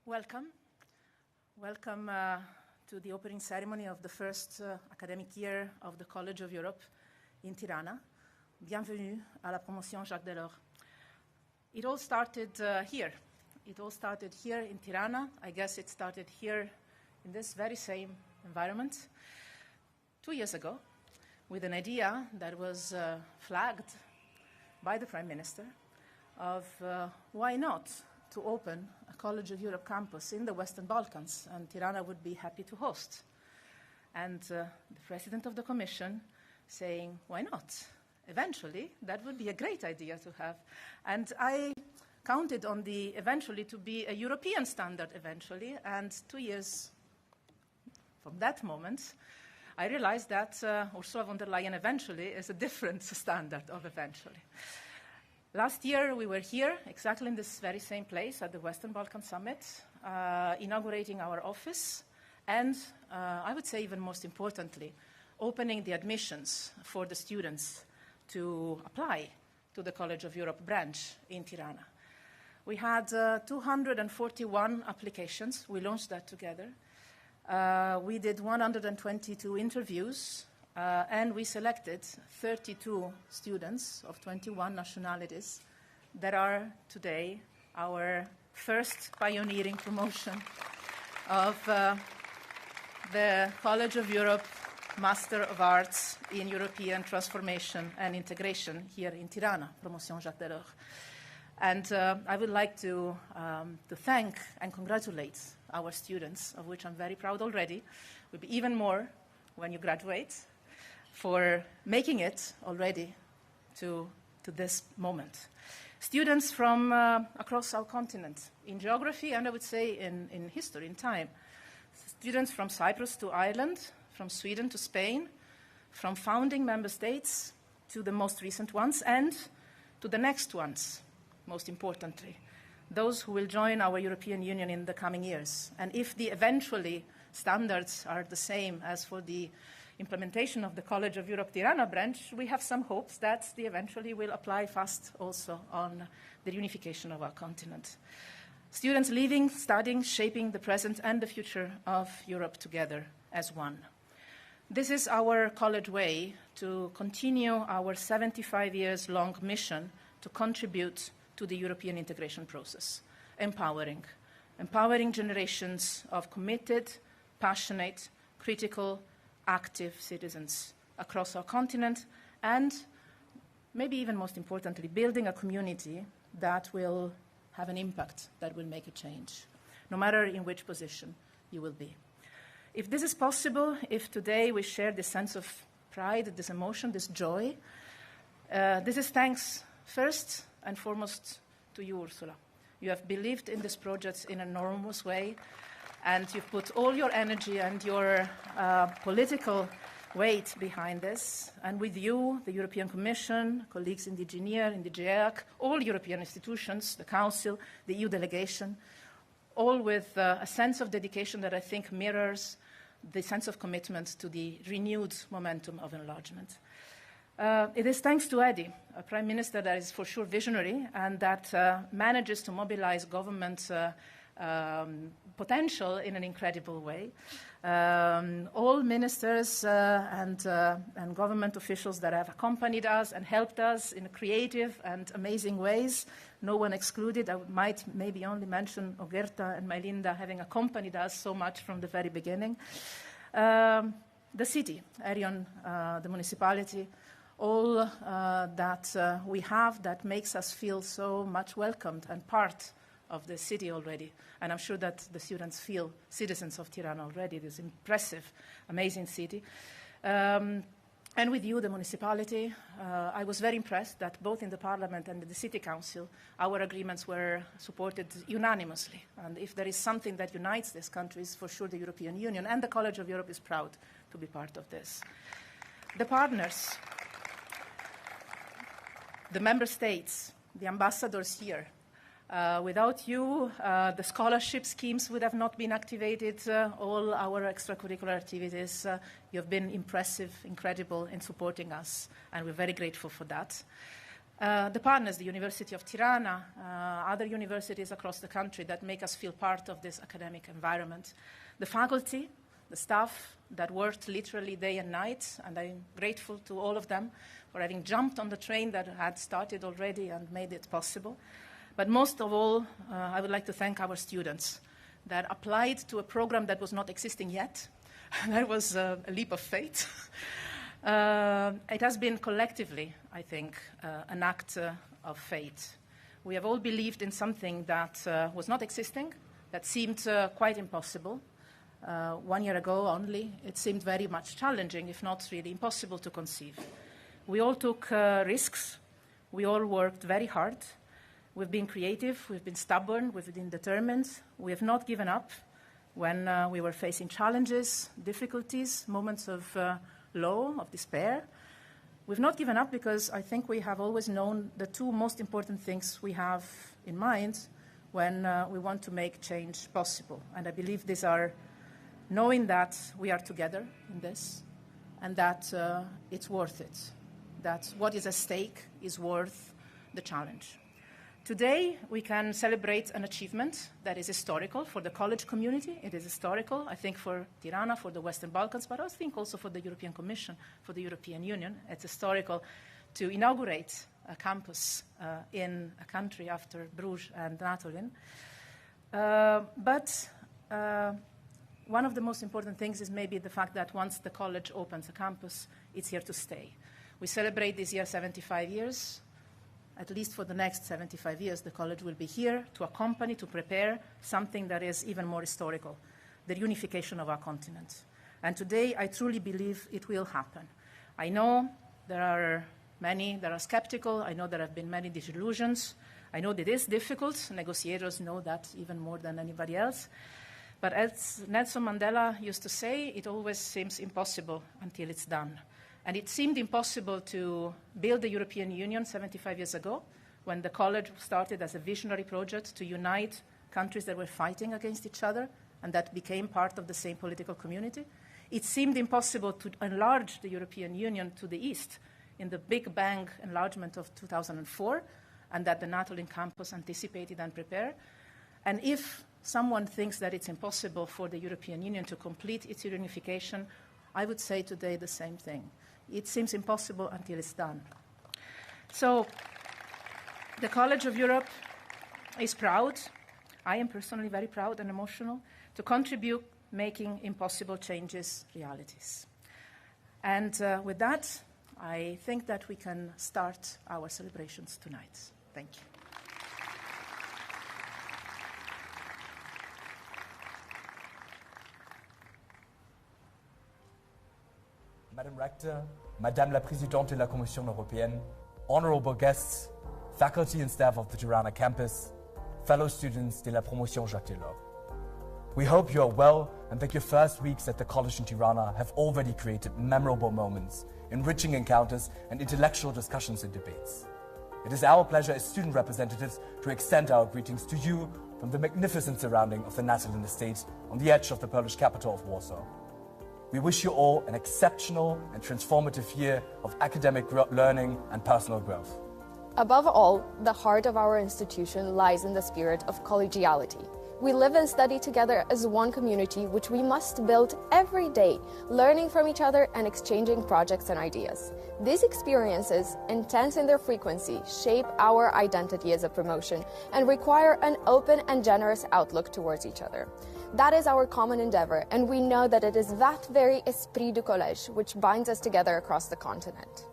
Welcome. Welcome to the opening ceremony of the first academic year of the College of Europe in Tirana. Bienvenue à la promotion Jacques Delors. It all started here. It all started here in Tirana. I guess it started here in this very same environment 2 years ago with an idea that was flagged by the Prime Minister of why not to open a College of Europe campus in the Western Balkans, and Tirana would be happy to host. And the President of the Commission saying, why not? Eventually, that would be a great idea to have. And I counted on the eventually to be a European standard eventually, and 2 years from that moment, I realized that Ursula von der Leyen eventually is a different standard of eventually. Last year, we were here, exactly in this very same place at the Western Balkan Summit, inaugurating our office, and I would say even most importantly, opening the admissions for the students to apply to the College of Europe branch in Tirana. We had 241 applications. We launched that together. We did 122 interviews. And we selected 32 students of 21 nationalities that are today our first pioneering promotion of the College of Europe Master of Arts in European Transformation and Integration here in Tirana, Promotion Jacques Delors. And I would like to thank and congratulate our students, of which I'm very proud already. Will be even more when you graduate, for making it already to this moment. Students from across our continent, in geography and I would say in history, in time. Students from Cyprus to Ireland, from Sweden to Spain, from founding member states to the most recent ones and to the next ones, most importantly, those who will join our European Union in the coming years. And if the eventually standards are the same as for the implementation of the College of Europe Tirana branch, we have some hopes that they eventually will apply fast also on the unification of our continent. Students living, studying, shaping the present and the future of Europe together as one. This is our college way to continue our 75 years long mission to contribute to the European integration process, empowering generations of committed, passionate, critical, active citizens across our continent, and maybe even most importantly, building a community that will have an impact, that will make a change, no matter in which position you will be. If this is possible, if today we share this sense of pride, this emotion, this joy, this is thanks first and foremost to you, Ursula. You have believed in this project in an enormous way, and you've put all your energy and your political weight behind this. And with you, the European Commission, colleagues in the GNIR, in the GEAC, all European institutions, the Council, the EU delegation, all with a sense of dedication that I think mirrors the sense of commitment to the renewed momentum of enlargement. It is thanks to Edi, a Prime Minister that is for sure visionary and that manages to mobilize government potential in an incredible way. All ministers and government officials that have accompanied us and helped us in creative and amazing ways, no one excluded. I might maybe only mention Ogerta and Mylinda having accompanied us so much from the very beginning. The city, Erion, the municipality, all that we have that makes us feel so much welcomed and part of the city already. And I'm sure that the students feel citizens of Tirana already, this impressive, amazing city. And with you, the municipality, I was very impressed that both in the Parliament and in the City Council, our agreements were supported unanimously. And if there is something that unites these countries, for sure the European Union, and the College of Europe is proud to be part of this. The partners, the member states, the ambassadors here. Without you, the scholarship schemes would have not been activated, all our extracurricular activities. You have been impressive, incredible in supporting us, and we're very grateful for that. The partners, the University of Tirana, other universities across the country that make us feel part of this academic environment, the faculty, the staff that worked literally day and night, and I'm grateful to all of them for having jumped on the train that had started already and made it possible. But most of all, I would like to thank our students that applied to a program that was not existing yet. That was a leap of faith. It has been collectively, I think, an act of fate. We have all believed in something that was not existing, that seemed quite impossible. 1 year ago only, it seemed very much challenging, if not really impossible to conceive. We all took risks. We all worked very hard. We've been creative. We've been stubborn. We've been determined. We have not given up when we were facing challenges, difficulties, moments of low, of despair. We've not given up because I think we have always known the two most important things we have in mind when we want to make change possible. And I believe these are knowing that we are together in this and that it's worth it, that what is at stake is worth the challenge. Today, we can celebrate an achievement that is historical for the college community. It is historical, I think, for Tirana, for the Western Balkans, but I think also for the European Commission, for the European Union. It's historical to inaugurate a campus in a country after Bruges and Natolin. But one of the most important things is maybe the fact that once the college opens a campus, it's here to stay. We celebrate this year 75 years. At least for the next 75 years, the college will be here to accompany, to prepare something that is even more historical, the unification of our continent. And today, I truly believe it will happen. I know there are many that are skeptical. I know there have been many disillusions. I know that it is difficult. Negotiators know that even more than anybody else. But as Nelson Mandela used to say, it always seems impossible until it's done. And it seemed impossible to build the European Union 75 years ago when the college started as a visionary project to unite countries that were fighting against each other and that became part of the same political community. It seemed impossible to enlarge the European Union to the east in the Big Bang enlargement of 2004 and that the Natolin campus anticipated and prepared. And if someone thinks that it's impossible for the European Union to complete its unification, I would say today the same thing. It seems impossible until it's done. So the College of Europe is proud. I am personally very proud and emotional to contribute making impossible changes realities. And with that, I think that we can start our celebrations tonight. Thank you. Madame Rector, Madame la Présidente de la Commission européenne, honorable guests, faculty and staff of the Tirana campus, fellow students de la Promotion Jacques Delors. We hope you are well and that your first weeks at the college in Tirana have already created memorable moments, enriching encounters and intellectual discussions and debates. It is our pleasure as student representatives to extend our greetings to you from the magnificent surrounding of the Natolin estate on the edge of the Polish capital of Warsaw. We wish you all an exceptional and transformative year of academic learning and personal growth. Above all, the heart of our institution lies in the spirit of collegiality. We live and study together as one community, which we must build every day, learning from each other and exchanging projects and ideas. These experiences, intense in their frequency, shape our identity as a promotion and require an open and generous outlook towards each other. That is our common endeavor, and we know that it is that very esprit du collège which binds us together across the continent.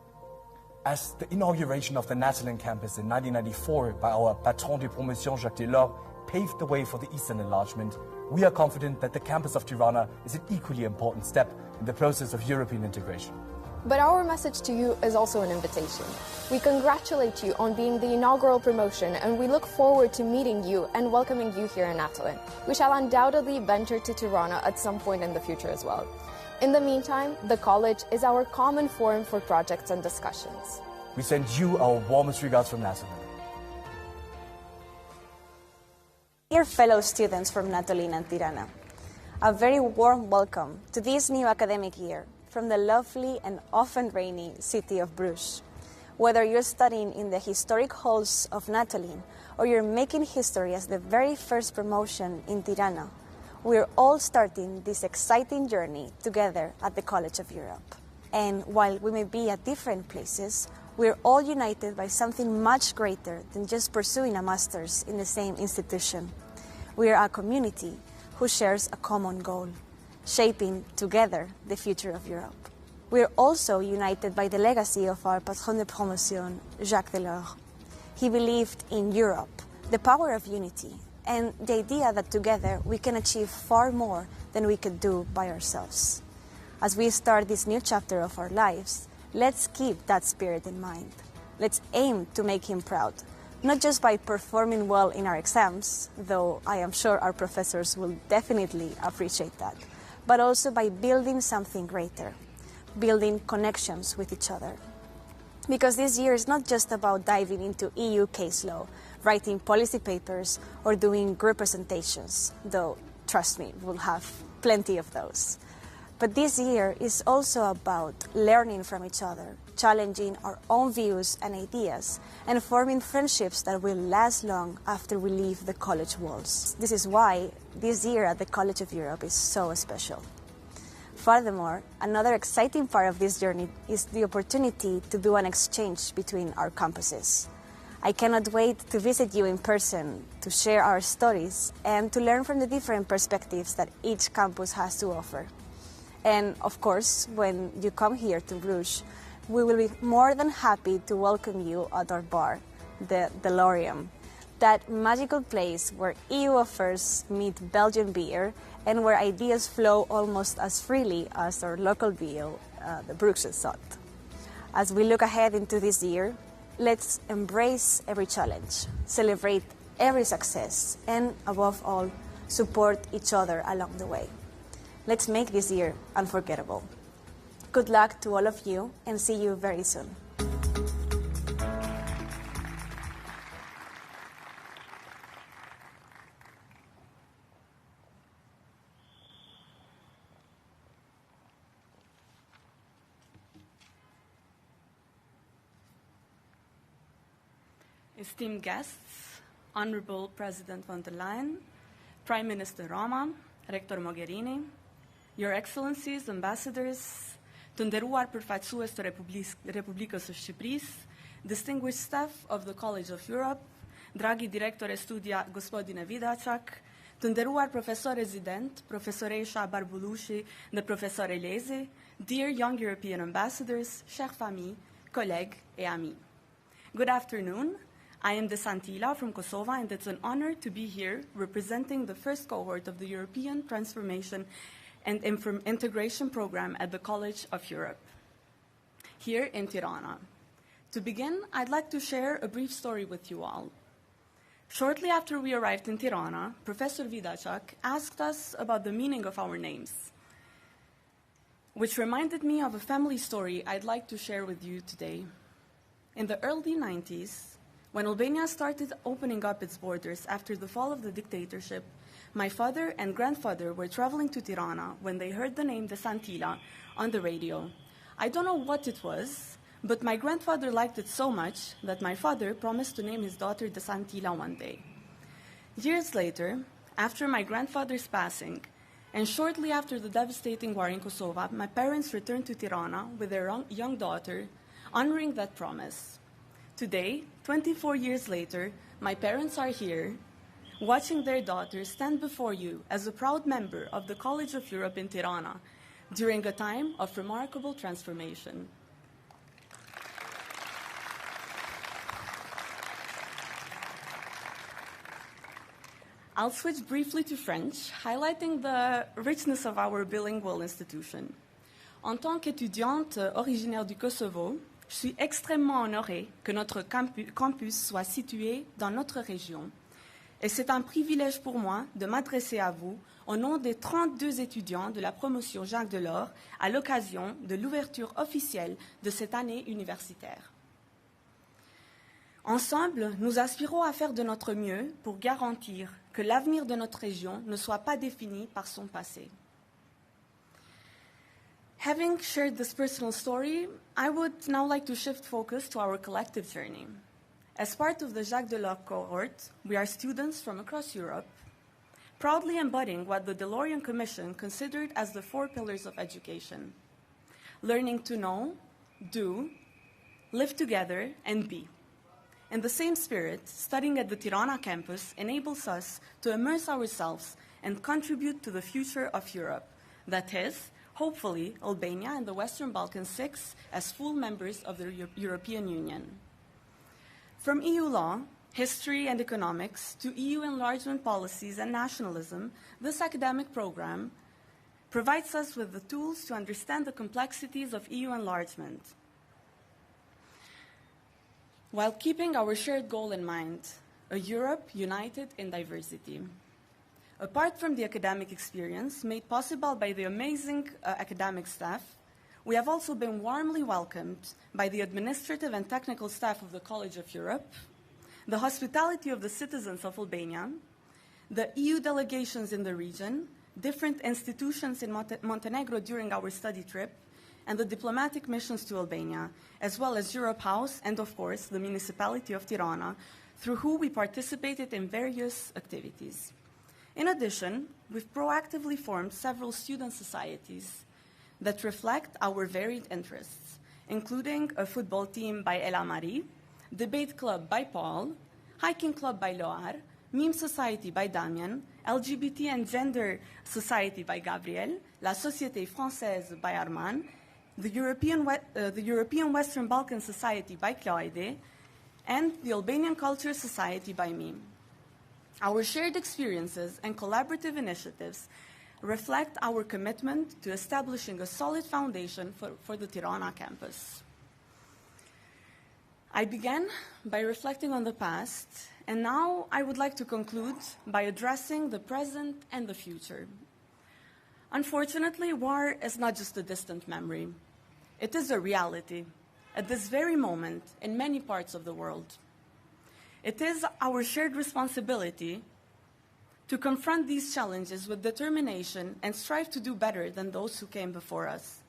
As the inauguration of the Natolin campus in 1994 by our patron de promotion Jacques Delors paved the way for the Eastern enlargement, we are confident that the campus of Tirana is an equally important step in the process of European integration. But our message to you is also an invitation. We congratulate you on being the inaugural promotion, and we look forward to meeting you and welcoming you here in Natolin. We shall undoubtedly venture to Tirana at some point in the future as well. In the meantime, the college is our common forum for projects and discussions. We send you our warmest regards from Natolin. Dear fellow students from Natolin and Tirana, a very warm welcome to this new academic year from the lovely and often rainy city of Bruges. Whether you're studying in the historic halls of Natolin or you're making history as the very first promotion in Tirana, we're all starting this exciting journey together at the College of Europe. And while we may be at different places, we're all united by something much greater than just pursuing a master's in the same institution. We are a community who shares a common goal, shaping together the future of Europe. We are also united by the legacy of our patron de promotion, Jacques Delors. He believed in Europe, the power of unity, and the idea that together we can achieve far more than we could do by ourselves. As we start this new chapter of our lives, let's keep that spirit in mind. Let's aim to make him proud, not just by performing well in our exams, though I am sure our professors will definitely appreciate that, but also by building something greater, building connections with each other. Because this year is not just about diving into EU case law, writing policy papers, or doing group presentations, though, trust me, we'll have plenty of those. But this year is also about learning from each other, challenging our own views and ideas, and forming friendships that will last long after we leave the college walls. This is why this year at the College of Europe is so special. Furthermore, another exciting part of this journey is the opportunity to do an exchange between our campuses. I cannot wait to visit you in person, to share our stories, and to learn from the different perspectives that each campus has to offer. And of course, when you come here to Bruges, we will be more than happy to welcome you at our bar, the LEYEN, that magical place where EU affairs meet Belgian beer and where ideas flow almost as freely as our local beer, the Bruges Sot. As we look ahead into this year, let's embrace every challenge, celebrate every success, and above all, support each other along the way. Let's make this year unforgettable. Good luck to all of you, and see you very soon. Esteemed guests, Honorable President von der Leyen, Prime Minister RAMA, Rector MOGHERINI, Your Excellencies, Ambassadors, të nderuar përfaqësues të Republikës së Shqipërisë, distinguished staff of the College of Europe, dragi direktore studia gospodine Vidacak, të nderuar profesor resident, profesoresha Barbulushi dhe profesor Elezi, dear young European ambassadors, chers familles, collègues et amis. Good afternoon. I am Destantila from Kosovo, and it's an honor to be here representing the first cohort of the European Transformation and Integration Program at the College of Europe, here in Tirana. To begin, I'd like to share a brief story with you all. Shortly after we arrived in Tirana, Professor Vidacak asked us about the meaning of our names, which reminded me of a family story I'd like to share with you today. In the early 90s, when Albania started opening up its borders after the fall of the dictatorship, my father and grandfather were traveling to Tirana when they heard the name Destantila on the radio. I don't know what it was, but my grandfather liked it so much that my father promised to name his daughter Destantila one day. Years later, after my grandfather's passing, and shortly after the devastating war in Kosovo, my parents returned to Tirana with their young daughter, honoring that promise. Today, 24 years later, my parents are here, watching their daughter stand before you as a proud member of the College of Europe in Tirana during a time of remarkable transformation. I'll switch briefly to French, highlighting the richness of our bilingual institution. En tant qu'étudiante originaire du Kosovo, je suis extrêmement honorée que notre campus soit situé dans notre région. Et c'est un privilège pour moi de m'adresser à vous au nom des 32 étudiants de la promotion Jacques Delors à l'occasion de l'ouverture officielle de cette année universitaire. Ensemble, nous aspirons à faire de notre mieux pour garantir que l'avenir de notre région ne soit pas défini par son passé. Having shared this personal story, I would now like to shift focus to our collective journey. As part of the Jacques Delors cohort, we are students from across Europe, proudly embodying what the DeLorean Commission considered as the 4 pillars of education: learning to know, do, live together, and be. In the same spirit, studying at the Tirana campus enables us to immerse ourselves and contribute to the future of Europe, that is, hopefully, Albania and the Western Balkans 6 as full members of the European Union. From EU law, history and economics to EU enlargement policies and nationalism, this academic program provides us with the tools to understand the complexities of EU enlargement, while keeping our shared goal in mind, a Europe united in diversity. Apart from the academic experience made possible by the amazing academic staff, we have also been warmly welcomed by the administrative and technical staff of the College of Europe, the hospitality of the citizens of Albania, the EU delegations in the region, different institutions in Montenegro during our study trip, and the diplomatic missions to Albania, as well as Europe House and, of course, the municipality of Tirana, through whom we participated in various activities. In addition, we've proactively formed several student societies that reflect our varied interests, including a football team by Ela Marie, debate club by Paul, hiking club by Loar, meme society by Damien, LGBT and gender society by Gabriel, La Société Française by Arman, the European Western Balkan Society by Claude, and the Albanian Culture Society by me. Our shared experiences and collaborative initiatives reflect our commitment to establishing a solid foundation for the Tirana campus. I began by reflecting on the past, and now I would like to conclude by addressing the present and the future. Unfortunately, war is not just a distant memory. It is a reality at this very moment in many parts of the world. It is our shared responsibility to confront these challenges with determination and strive to do better than those who came before us.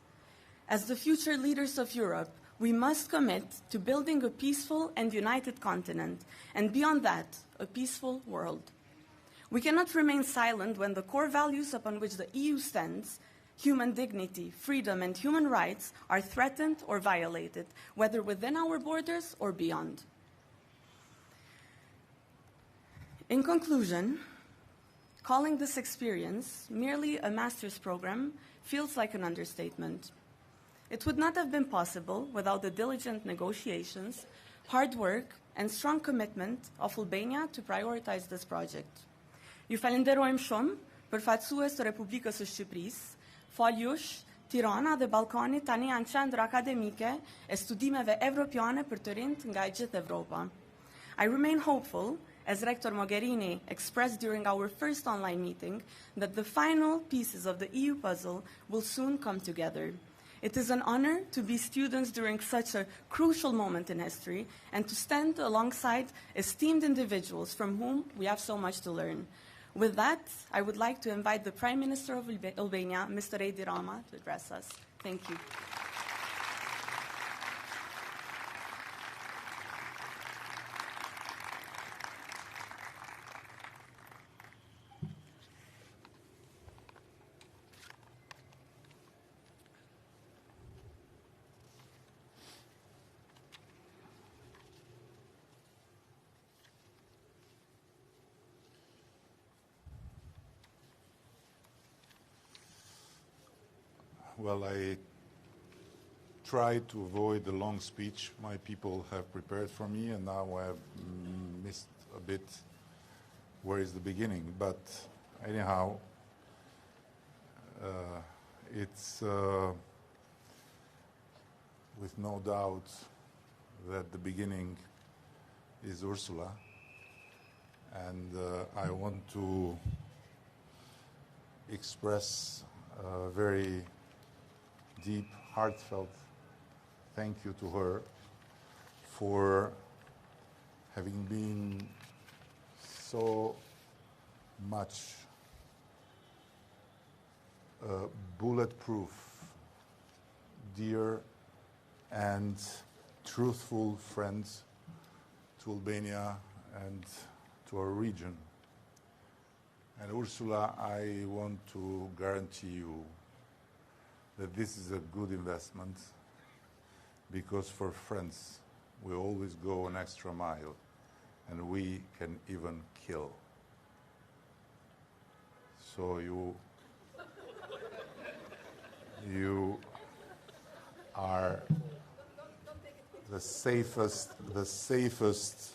As the future leaders of Europe, we must commit to building a peaceful and united continent, and beyond that, a peaceful world. We cannot remain silent when the core values upon which the EU stands, human dignity, freedom, and human rights, are threatened or violated, whether within our borders or beyond. In conclusion, calling this experience merely a master's program feels like an understatement. It would not have been possible without the diligent negotiations, hard work, and strong commitment of Albania to prioritize this project. Ju falenderojmë shumë për fatësues të Republikës së Shqipërisë, faljush, Tirana dhe Ballkani tani janë qendër akademike e studimeve evropiane për të rinjt nga e gjithë Evropa. I remain hopeful, as Rector Mogherini expressed during our first online meeting, that the final pieces of the EU puzzle will soon come together. It is an honor to be students during such a crucial moment in history and to stand alongside esteemed individuals from whom we have so much to learn. With that, I would like to invite the Prime Minister of Albania, Mr. Edi Rama, to address us. Thank you. Well, I tried to avoid the long speech my people have prepared for me, and now I have missed a bit where is the beginning. But anyhow, it's with no doubt that the beginning is Ursula, and I want to express a very deep, heartfelt thank you to her for having been so much bulletproof dear and truthful friend to Albania and to our region. And Ursula, I want to guarantee you that this is a good investment, because for friends, we always go an extra mile, and we can even kill. So you are the safest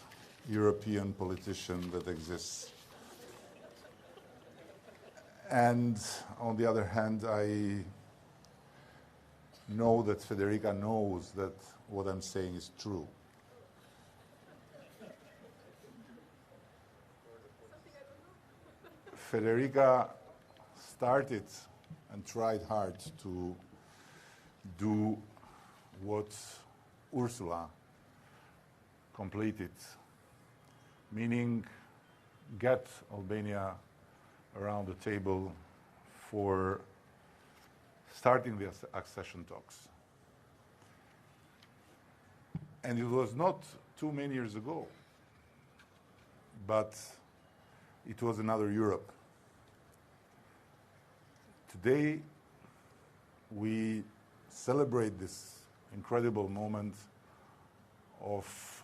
European politician that exists. And on the other hand, I know that Federica knows that what I'm saying is true. Federica started and tried hard to do what Ursula completed, meaning get Albania around the table for starting the accession talks. And it was not too many years ago, but it was another Europe. Today, we celebrate this incredible moment of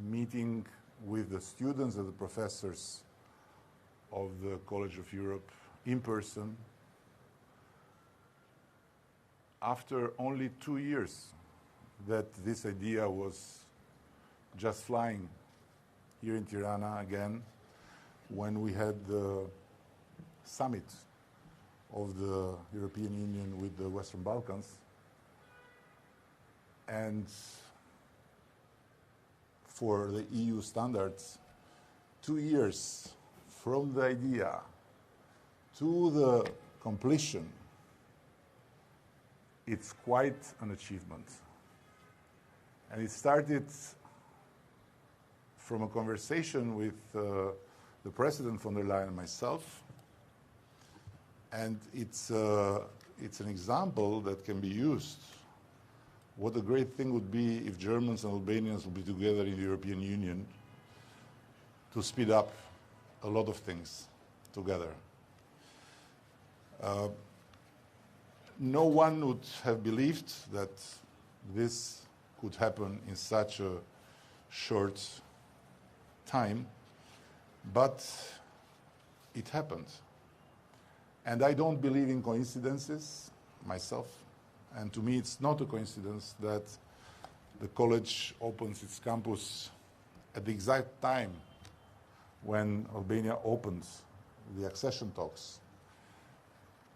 meeting with the students and the professors of the College of Europe in person after only 2 years that this idea was just flying here in Tirana again, when we had the summit of the European Union with the Western Balkans. And for the EU standards, 2 years from the idea to the completion, it's quite an achievement. And it started from a conversation with the President von der Leyen and myself. And it's an example that can be used. What a great thing would be if Germans and Albanians would be together in the European Union to speed up a lot of things together. No one would have believed that this could happen in such a short time, but it happened. And I don't believe in coincidences myself. And to me, it's not a coincidence that the college opens its campus at the exact time when Albania opens the accession talks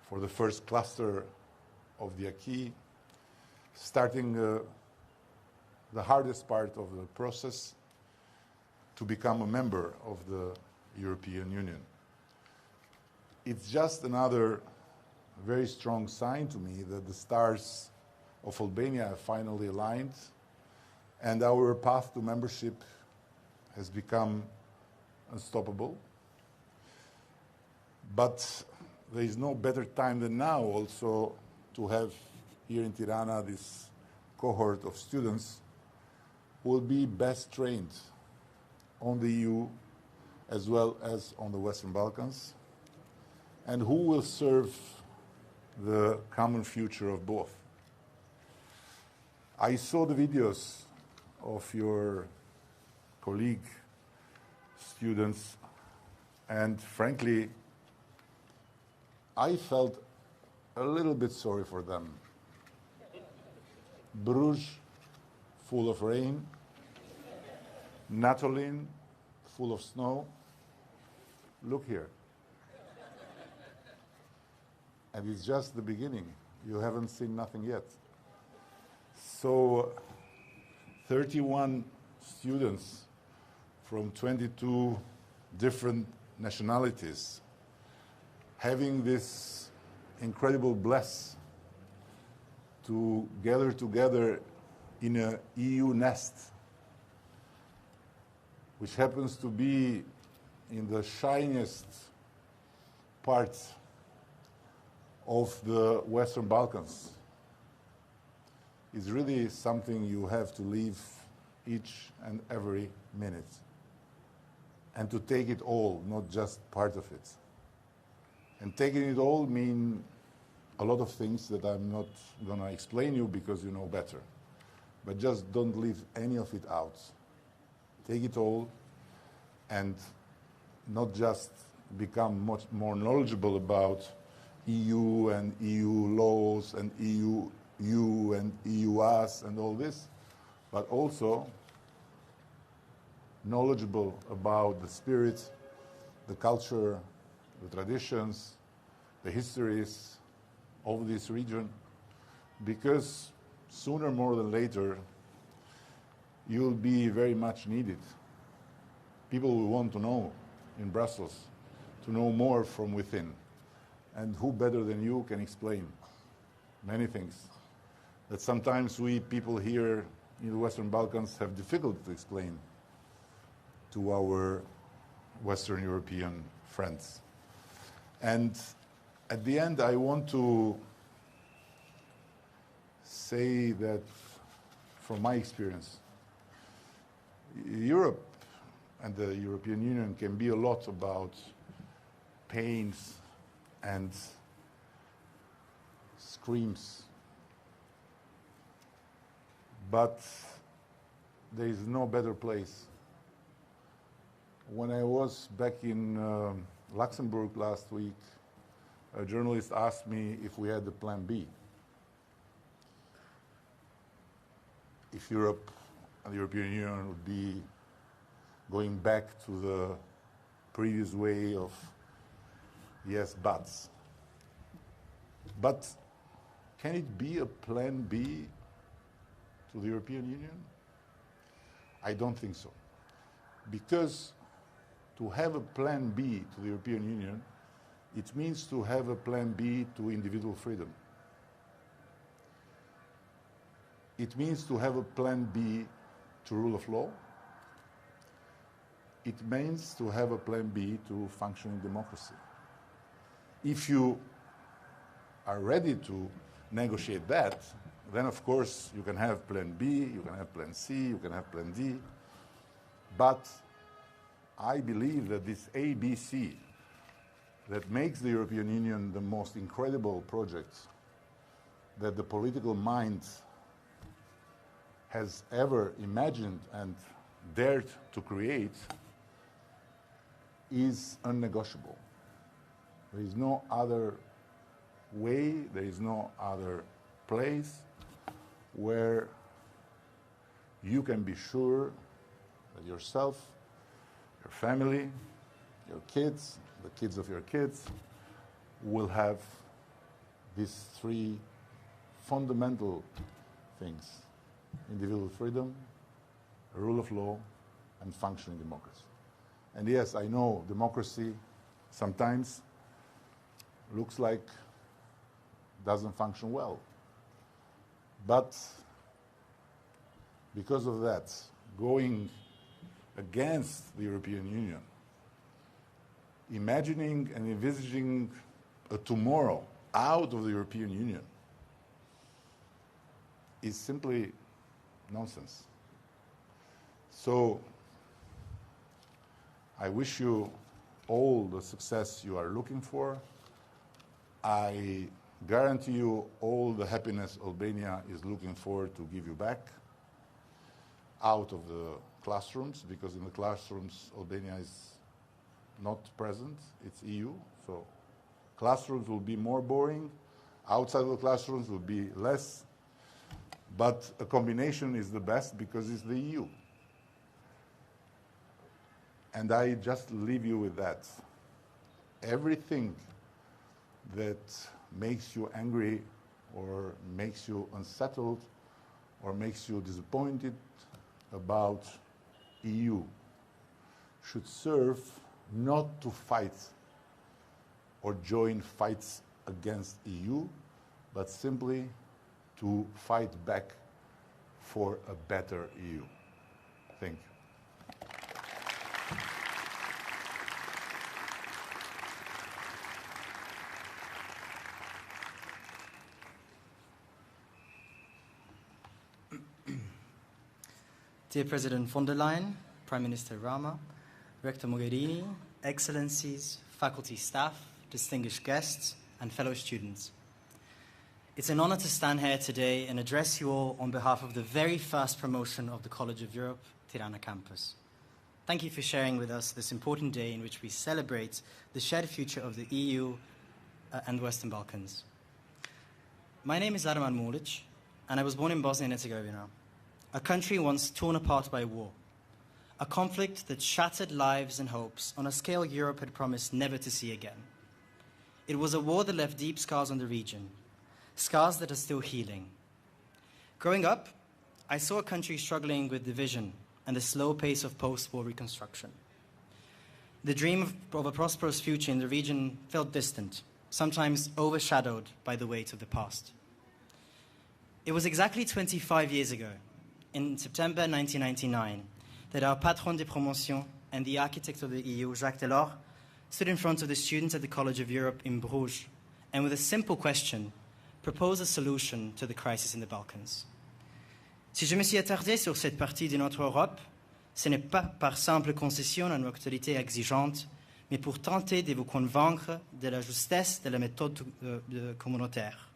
for the first cluster of the acquis, starting the hardest part of the process to become a member of the European Union. It's just another very strong sign to me that the stars of Albania have finally aligned, and our path to membership has become unstoppable. But there is no better time than now also to have here in Tirana this cohort of students who will be best trained on the EU as well as on the Western Balkans, and who will serve the common future of both. I saw the videos of your colleague students, and frankly, I felt a little bit sorry for them. Bruges, full of rain. Natolin, full of snow. Look here. And it's just the beginning. You haven't seen nothing yet. So 31 students from 22 different nationalities having this incredible bless to gather together in a EU nest, which happens to be in the shiniest part of the Western Balkans, is really something you have to live each and every minute. And to take it all, not just part of it. And taking it all means a lot of things that I'm not going to explain you because you know better. But just don't leave any of it out. Take it all and not just become much more knowledgeable about EU and EU laws and EU and EU us and all this, but also knowledgeable about the spirit, the culture, the traditions, the histories of this region, because sooner more than later, you'll be very much needed. People will want to know in Brussels, to know more from within. And who better than you can explain many things that sometimes we people here in the Western Balkans have difficulty to explain to our Western European friends. And at the end, I want to say that from my experience, Europe and the European Union can be a lot about pains and screams. But there is no better place. When I was back in Luxembourg last week, a journalist asked me if we had a plan B. If Europe and the European Union would be going back to the previous way of yes, buts. But can it be a plan B to the European Union? I don't think so. Because to have a plan B to the European Union, it means to have a plan B to individual freedom. It means to have a plan B to rule of law. It means to have a plan B to functioning democracy. If you are ready to negotiate that, then of course you can have plan B, you can have plan C, you can have plan D. But I believe that this ABC that makes the European Union the most incredible project that the political mind has ever imagined and dared to create is unnegotiable. There is no other way, there is no other place where you can be sure that yourself, your family, your kids, the kids of your kids will have these three fundamental things: individual freedom, rule of law, and functioning democracy. And yes, I know democracy sometimes looks like doesn't function well. But because of that, going against the European Union, imagining and envisaging a tomorrow out of the European Union is simply nonsense. So I wish you all the success you are looking for. I guarantee you all the happiness Albania is looking for to give you back out of the classrooms, because in the classrooms Albania is not present, it's EU. So classrooms will be more boring, outside of the classrooms will be less, but a combination is the best because it's the EU. And I just leave you with that. Everything that makes you angry or makes you unsettled or makes you disappointed about EU should serve not to fight or join fights against EU, but simply to fight back for a better EU. Thank you. Dear President von der Leyen, Prime Minister RAMA, Rector MOGHERINI, Excellencies, faculty staff, distinguished guests, and fellow students. It's an honor to stand here today and address you all on behalf of the very first promotion of the College of Europe, Tirana campus. Thank you for sharing with us this important day in which we celebrate the shared future of the EU and Western Balkans. My name is Arman MULIC, and I was born in Bosnia and Herzegovina, a country once torn apart by war, a conflict that shattered lives and hopes on a scale Europe had promised never to see again. It was a war that left deep scars on the region, scars that are still healing. Growing up, I saw a country struggling with division and the slow pace of post-war reconstruction. The dream of a prosperous future in the region felt distant, sometimes overshadowed by the weight of the past. It was exactly 25 years ago, in September 1999, that our patron de promotion and the architect of the EU, Jacques Delors, stood in front of the students at the College of Europe in Bruges, and with a simple question, proposed a solution to the crisis in the Balkans. Si je me suis attardé sur cette partie de notre Europe, ce n'est pas par simple concession à nos autorités exigeantes, mais pour tenter de vous convaincre de la justesse de la méthode communautaire.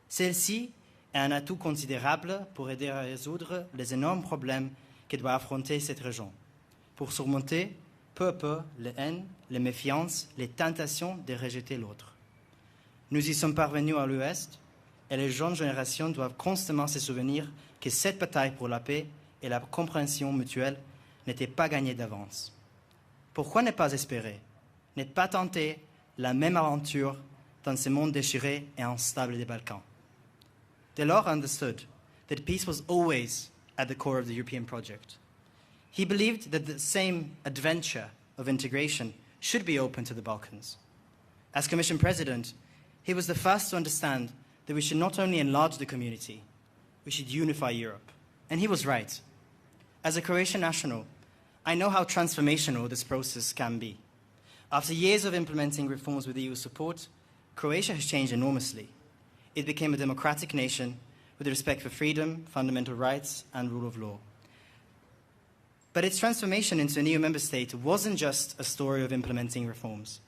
Celle-ci est un atout considérable pour aider à résoudre les énormes problèmes que doit affronter cette région, pour surmonter peu à peu les haines, les méfiances, les tentations de rejeter l'autre. Nous y sommes parvenus à l'Ouest, et les jeunes générations doivent constamment se souvenir que cette bataille pour la paix et la compréhension mutuelle n'était pas gagnée d'avance. Pourquoi ne pas espérer, ne pas tenter la même aventure dans ce monde déchiré et instable des Balkans? Delors understood that peace was always at the core of the European project. He believed that the same adventure of integration should be open to the Balkans. As Commission President, he was the first to understand that we should not only enlarge the community, we should unify Europe. And he was right. As a Croatian national, I know how transformational this process can be. After years of implementing reforms with EU support, Croatia has changed enormously. It became a democratic nation with respect for freedom, fundamental rights, and rule of law. But its transformation into a new member state wasn't just a story of implementing reforms.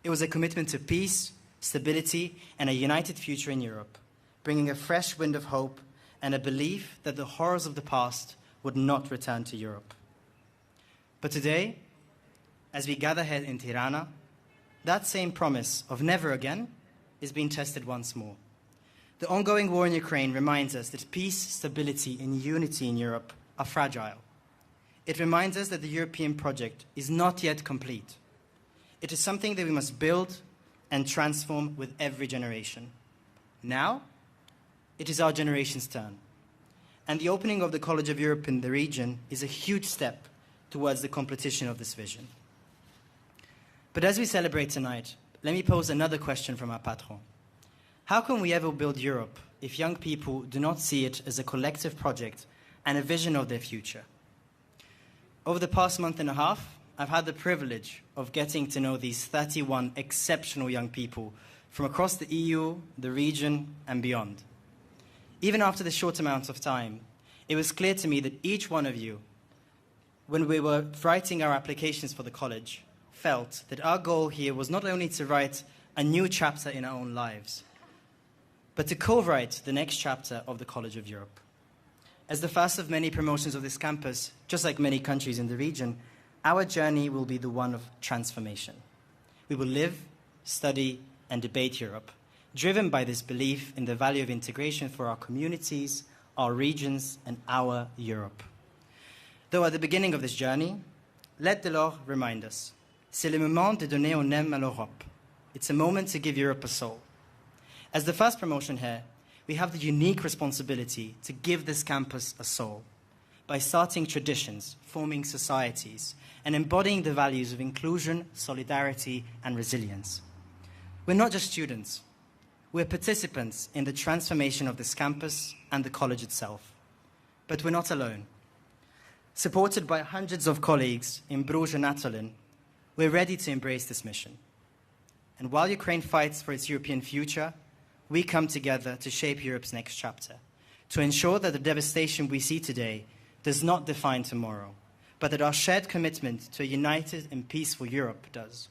It was a commitment to peace, stability, and a united future in Europe, bringing a fresh wind of hope and a belief that the horrors of the past would not return to Europe. But today, as we gather here in Tirana, that same promise of never again is being tested once more. The ongoing war in Ukraine reminds us that peace, stability, and unity in Europe are fragile. It reminds us that the European project is not yet complete. It is something that we must build and transform with every generation. Now, it is our generation's turn. And the opening of the College of Europe in the region is a huge step towards the completion of this vision. But as we celebrate tonight, let me pose another question from our patron. How can we ever build Europe if young people do not see it as a collective project and a vision of their future? Over the past month and a half, I've had the privilege of getting to know these 31 exceptional young people from across the EU, the region, and beyond. Even after this short amount of time, it was clear to me that each one of you, when we were writing our applications for the college, felt that our goal here was not only to write a new chapter in our own lives, but to co-write the next chapter of the College of Europe. As the first of many promotions of this campus, just like many countries in the region, our journey will be the one of transformation. We will live, study, and debate Europe, driven by this belief in the value of integration for our communities, our regions, and our Europe. Though at the beginning of this journey, let Delors remind us, c'est le moment de donner un âme à l'Europe. It's a moment to give Europe a soul. As the first promotion here, we have the unique responsibility to give this campus a soul by starting traditions, forming societies, and embodying the values of inclusion, solidarity, and resilience. We're not just students. We're participants in the transformation of this campus and the college itself. But we're not alone. Supported by hundreds of colleagues in Bruges and Natolin, we're ready to embrace this mission. And while Ukraine fights for its European future, we come together to shape Europe's next chapter, to ensure that the devastation we see today does not define tomorrow, but that our shared commitment to a united and peaceful Europe does.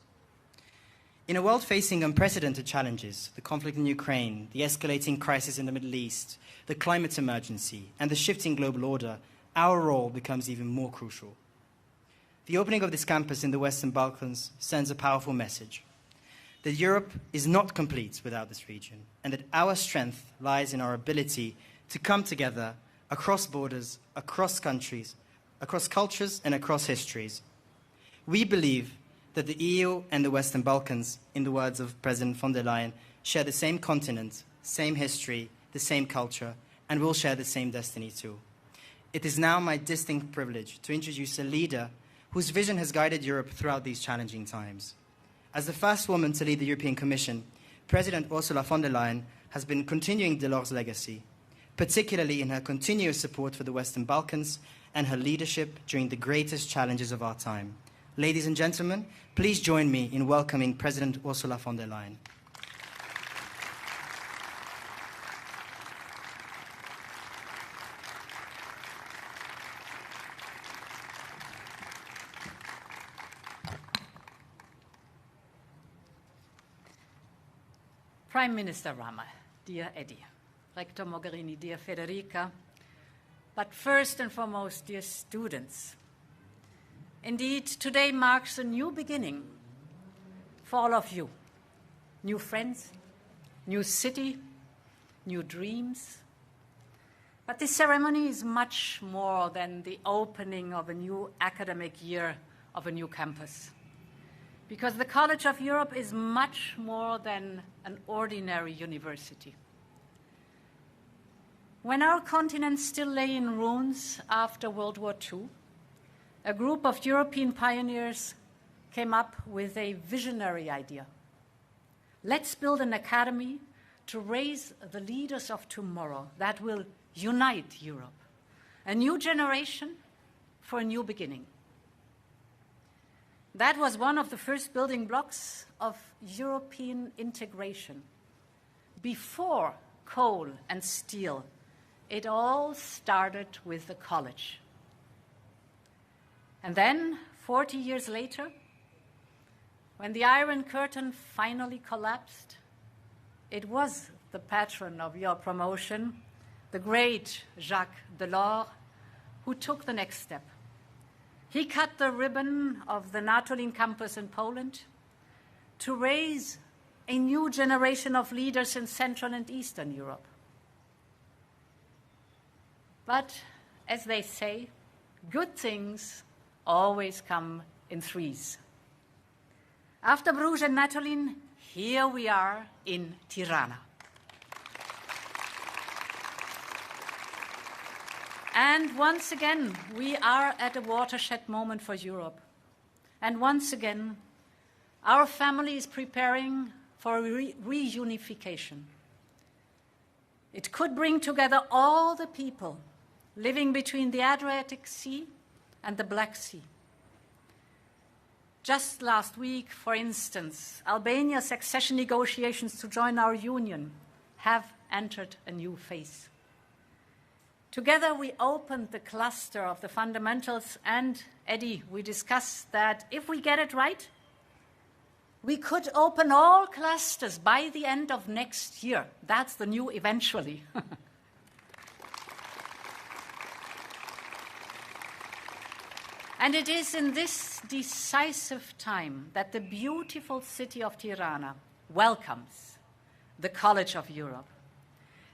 In a world facing unprecedented challenges, the conflict in Ukraine, the escalating crisis in the Middle East, the climate emergency, and the shifting global order, our role becomes even more crucial. The opening of this campus in the Western Balkans sends a powerful message that Europe is not complete without this region, and that our strength lies in our ability to come together across borders, across countries, across cultures, and across histories. We believe that the EU and the Western Balkans, in the words of President von der Leyen, share the same continent, same history, the same culture, and will share the same destiny too. It is now my distinct privilege to introduce a leader whose vision has guided Europe throughout these challenging times. As the first woman to lead the European Commission, President Ursula von der Leyen has been continuing Delors' legacy, particularly in her continuous support for the Western Balkans and her leadership during the greatest challenges of our time. Ladies and gentlemen, please join me in welcoming President Ursula von der Leyen. Prime Minister RAMA, dear Eddie, Rector Mogherini, dear Federica, but first and foremost, dear students. Indeed, today marks a new beginning for all of you. New friends, new city, new dreams. But this ceremony is much more than the opening of a new academic year of a new campus. Because the College of Europe is much more than an ordinary university. When our continent still lay in ruins after World War II, a group of European pioneers came up with a visionary idea. Let's build an academy to raise the leaders of tomorrow that will unite Europe. A new generation for a new beginning. That was one of the first building blocks of European integration. Before coal and steel, it all started with the college. And then, 40 years later, when the Iron Curtain finally collapsed, it was the patron of your promotion, the great Jacques Delors, who took the next step. He cut the ribbon of the Natolin campus in Poland to raise a new generation of leaders in Central and Eastern Europe. But, as they say, good things always come in threes. After Bruges and Natolin, here we are in Tirana. And once again, we are at a watershed moment for Europe. And once again, our family is preparing for reunification. It could bring together all the people living between the Adriatic Sea and the Black Sea. Just last week, for instance, Albania's accession negotiations to join our union have entered a new phase. Together, we opened the cluster of the fundamentals, and, Eddie, we discussed that if we get it right, we could open all clusters by the end of next year. That's the new eventually. And it is in this decisive time that the beautiful city of Tirana welcomes the College of Europe.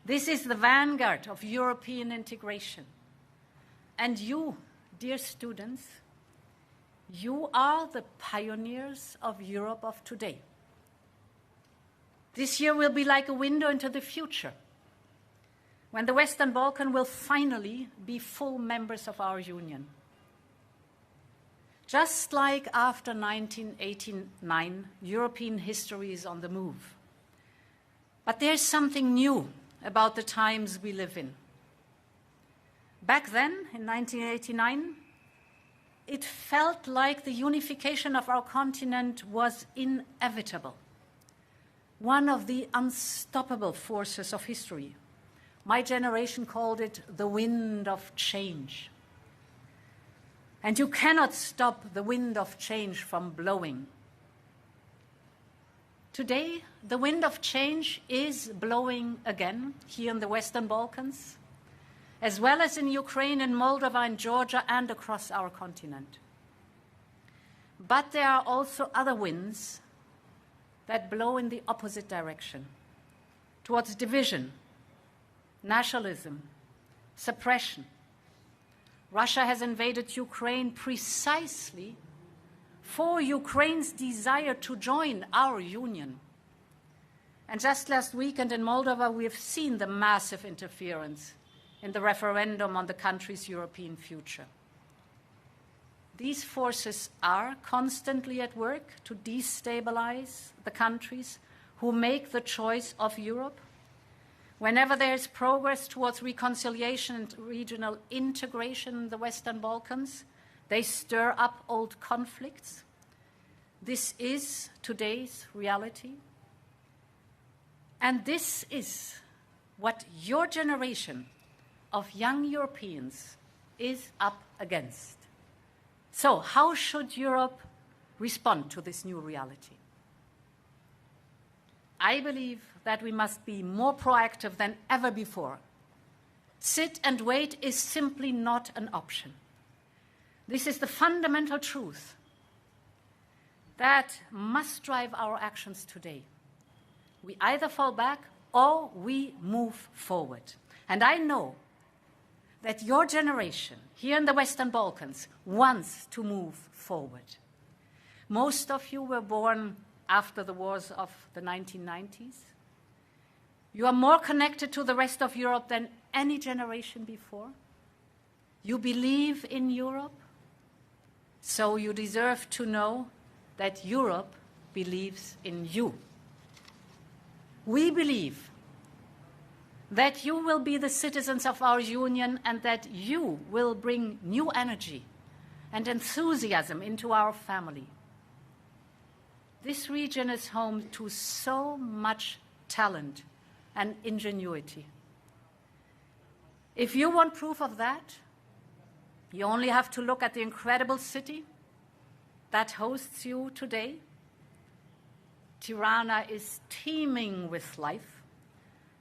This is the vanguard of European integration. And you, dear students, you are the pioneers of Europe of today. This year will be like a window into the future, when the Western Balkans will finally be full members of our union. Just like after 1989, European history is on the move. But there's something new about the times we live in. Back then, in 1989, it felt like the unification of our continent was inevitable, one of the unstoppable forces of history. My generation called it the wind of change. And you cannot stop the wind of change from blowing. Today, the wind of change is blowing again here in the Western Balkans, as well as in Ukraine and Moldova and Georgia and across our continent. But there are also other winds that blow in the opposite direction, towards division, nationalism, suppression. Russia has invaded Ukraine precisely for Ukraine's desire to join our union. And just last weekend in Moldova, we have seen the massive interference in the referendum on the country's European future. These forces are constantly at work to destabilize the countries who make the choice of Europe. Whenever there is progress towards reconciliation and regional integration in the Western Balkans, they stir up old conflicts. This is today's reality. And this is what your generation of young Europeans is up against. So, how should Europe respond to this new reality? I believe that we must be more proactive than ever before. Sit and wait is simply not an option. This is the fundamental truth that must drive our actions today. We either fall back or we move forward. And I know that your generation here in the Western Balkans wants to move forward. Most of you were born after the wars of the 1990s. You are more connected to the rest of Europe than any generation before. You believe in Europe, so you deserve to know that Europe believes in you. We believe that you will be the citizens of our union and that you will bring new energy and enthusiasm into our family. This region is home to so much talent and ingenuity. If you want proof of that, you only have to look at the incredible city that hosts you today. Tirana is teeming with life,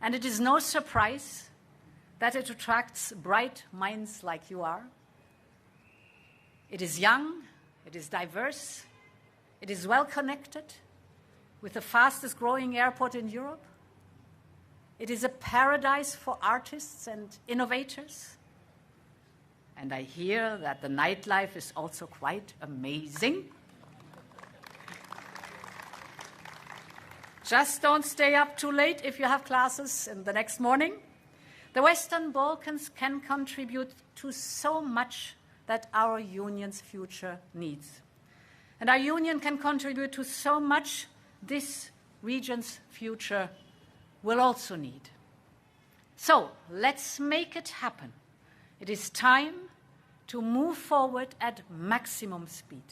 and it is no surprise that it attracts bright minds like you are. It is young, it is diverse, it is well connected, with the fastest growing airport in Europe. It is a paradise for artists and innovators. And I hear that the nightlife is also quite amazing. Just don't stay up too late if you have classes in the next morning. The Western Balkans can contribute to so much that our union's future needs. And our union can contribute to so much this region's future will also need. So let's make it happen. It is time to move forward at maximum speed.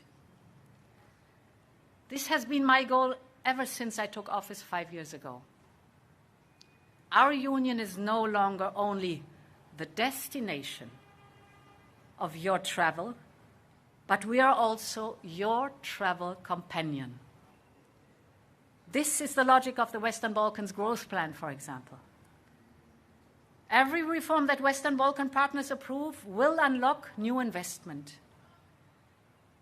This has been my goal ever since I took office 5 years ago. Our union is no longer only the destination of your travel, but we are also your travel companion. This is the logic of the Western Balkans growth plan, for example. Every reform that Western Balkan partners approve will unlock new investment.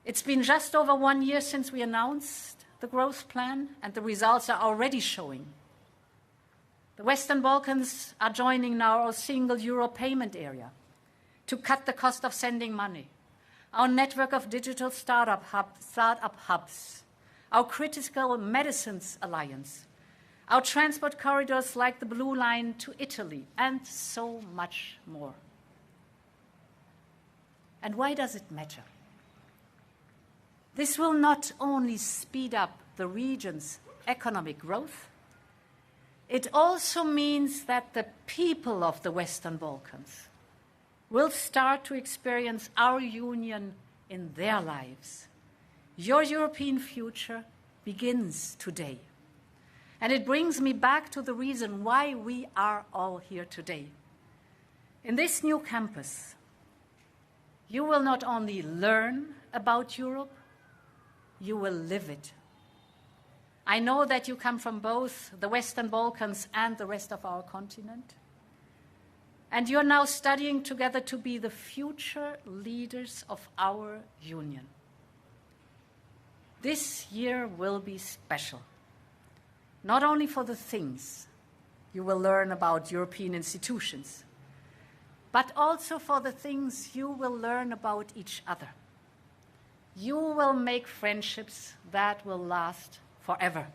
It's been just over 1 year since we announced the growth plan, and the results are already showing. The Western Balkans are joining now our single euro payment area to cut the cost of sending money, our network of digital startup hubs, our critical medicines alliance, our transport corridors like the Blue Line to Italy, and so much more. And why does it matter? This will not only speed up the region's economic growth, it also means that the people of the Western Balkans will start to experience our union in their lives. Your European future begins today. And it brings me back to the reason why we are all here today. In this new campus, you will not only learn about Europe, you will live it. I know that you come from both the Western Balkans and the rest of our continent. And you're now studying together to be the future leaders of our union. This year will be special, not only for the things you will learn about European institutions, but also for the things you will learn about each other. You will make friendships that will last forever.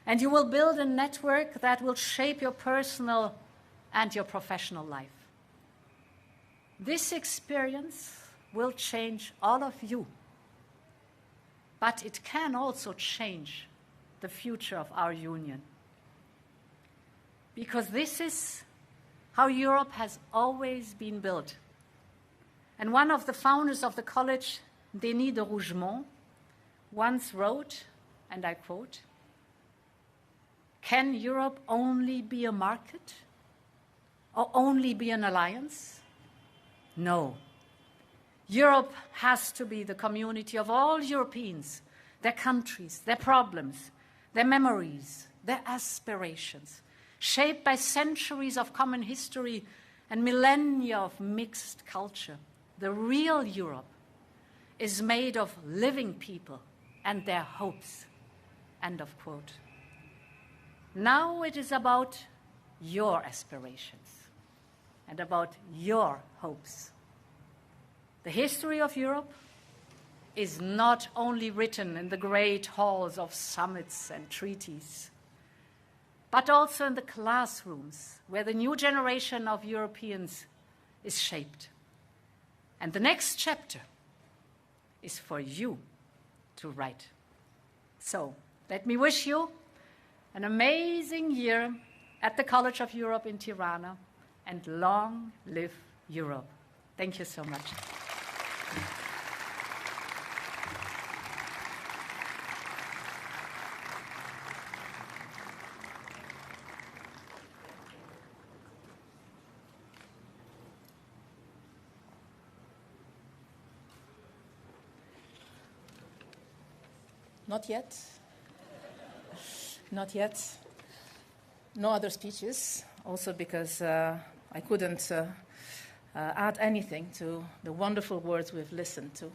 And you will build a network that will shape your personal and your professional life. This experience will change all of you, but it can also change the future of our union. Because this is how Europe has always been built. And one of the founders of the college, Denis de Rougemont, once wrote, and I quote, "Can Europe only be a market or only be an alliance? No. Europe has to be the community of all Europeans, their countries, their problems, their memories, their aspirations, shaped by centuries of common history and millennia of mixed culture. The real Europe is made of living people and their hopes." End of quote. Now it is about your aspirations and about your hopes. The history of Europe is not only written in the great halls of summits and treaties, but also in the classrooms where the new generation of Europeans is shaped. And the next chapter is for you to write. So, let me wish you an amazing year at the College of Europe in Tirana, and long live Europe. Thank you so much. Not yet. Not yet. No other speeches, also because I couldn't add anything to the wonderful words we've listened to.